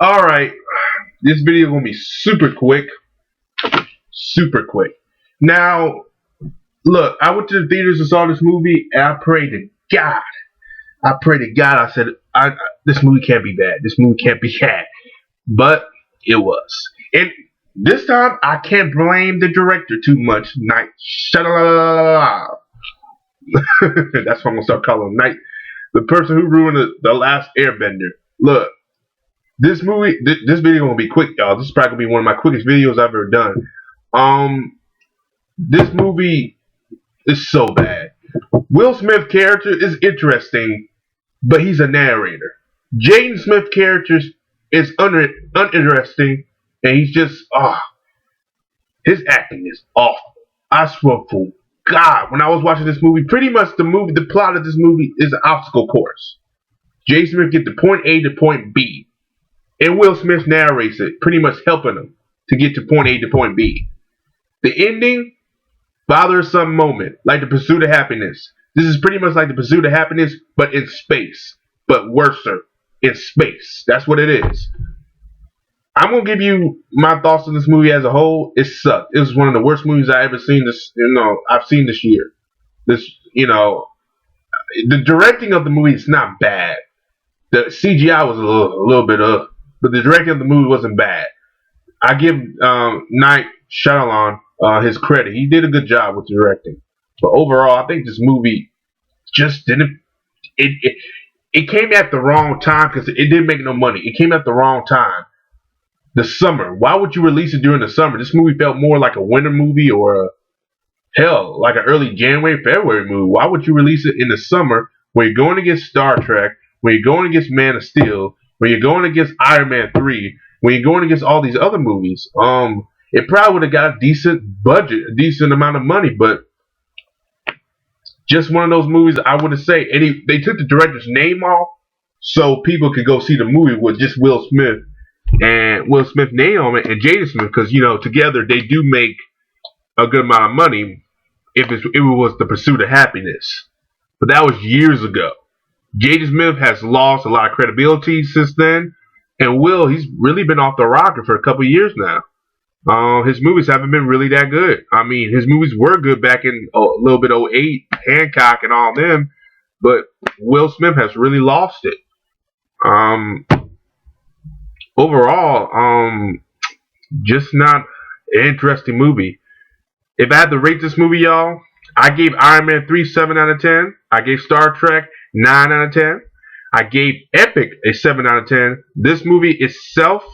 Alright, this video is going to be super quick. Super quick. Now, look, I went to the theaters and saw this movie, and I prayed to God. I said, this movie can't be bad. This movie can't be bad. But it was. And this time, I can't blame the director too much. Night Shyamalan. That's what I'm going to start calling him. Night. The person who ruined the last Airbender. Look. This movie, this video gonna be quick, y'all. This is probably gonna be one of my quickest videos I've ever done. This movie is so bad. Will Smith character is interesting, but he's a narrator. Jaden Smith character is uninteresting, and he's just his acting is awful. I swear for God, when I was watching this movie, pretty much the plot of this movie is an obstacle course. Jaden Smith get to point A to point B. And Will Smith narrates it, pretty much helping him to get to point A to point B. The ending, bothersome moment, like The Pursuit of Happiness. This is pretty much like The Pursuit of Happiness, but in space. But worser, in space. That's what it is. I'm going to give you my thoughts on this movie as a whole. It sucked. It was one of the worst movies I've ever seen I've seen this year. The directing of the movie is not bad. The CGI was a little bit but the directing of the movie wasn't bad. I give Night Shyamalan his credit. He did a good job with directing. But overall, I think this movie just didn't. It came at the wrong time because it didn't make no money. It came at the wrong time. The summer. Why would you release it during the summer? This movie felt more like a winter movie or like an early January, February movie. Why would you release it in the summer when you're going against Star Trek, when you're going against Man of Steel, when you're going against Iron Man 3, when you're going against all these other movies? It probably would have got a decent budget, a decent amount of money, but just one of those movies I would say. And they took the director's name off so people could go see the movie with just Will Smith and Will Smith name on it and Jaden Smith, because together they do make a good amount of money if it was The Pursuit of Happiness. But that was years ago. Jaden Smith has lost a lot of credibility since then, and Will, he's really been off the rocker for a couple years now. His movies haven't been really that good. I mean, his movies were good back in a little bit 08, Hancock and all them, but Will Smith has really lost it. Overall, just not an interesting movie. If I had to rate this movie, y'all, I gave Iron Man 3 7 out of 10. I gave Star Trek 9 out of 10. I gave Epic a 7 out of 10. This movie itself,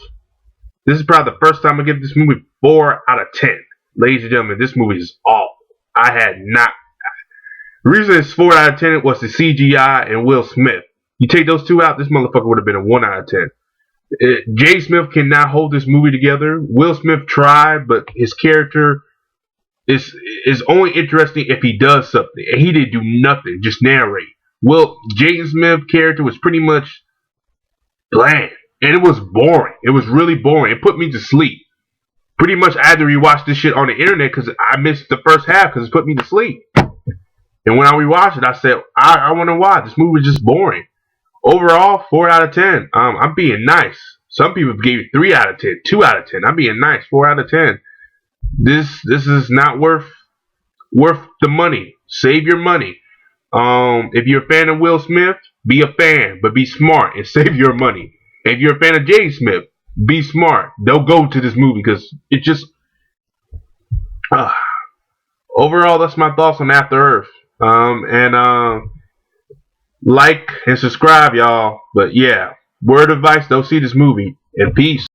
this is probably the first time I give this movie 4 out of 10. Ladies and gentlemen, this movie is awful. The reason it's 4 out of 10 was the CGI and Will Smith. You take those two out, this motherfucker would have been a 1 out of 10. Jay Smith cannot hold this movie together. Will Smith tried, but his character is only interesting if he does something. And he didn't do nothing, just narrate. Jaden Smith's character was pretty much bland. And it was boring. It was really boring. It put me to sleep. Pretty much I had to rewatch this shit on the internet because I missed the first half because it put me to sleep. And when I rewatched it, I said, I wonder why. This movie was just boring. Overall, 4 out of 10. I'm being nice. Some people gave it 3 out of 10, 2 out of 10. I'm being nice, 4 out of 10. This is not worth the money. Save your money. If you're a fan of Will Smith, be a fan, but be smart and save your money. If you're a fan of Jaden Smith, be smart. Don't go to this movie because it just. Overall, that's my thoughts on After Earth. Like and subscribe, y'all. But yeah, word of advice: don't see this movie. And peace.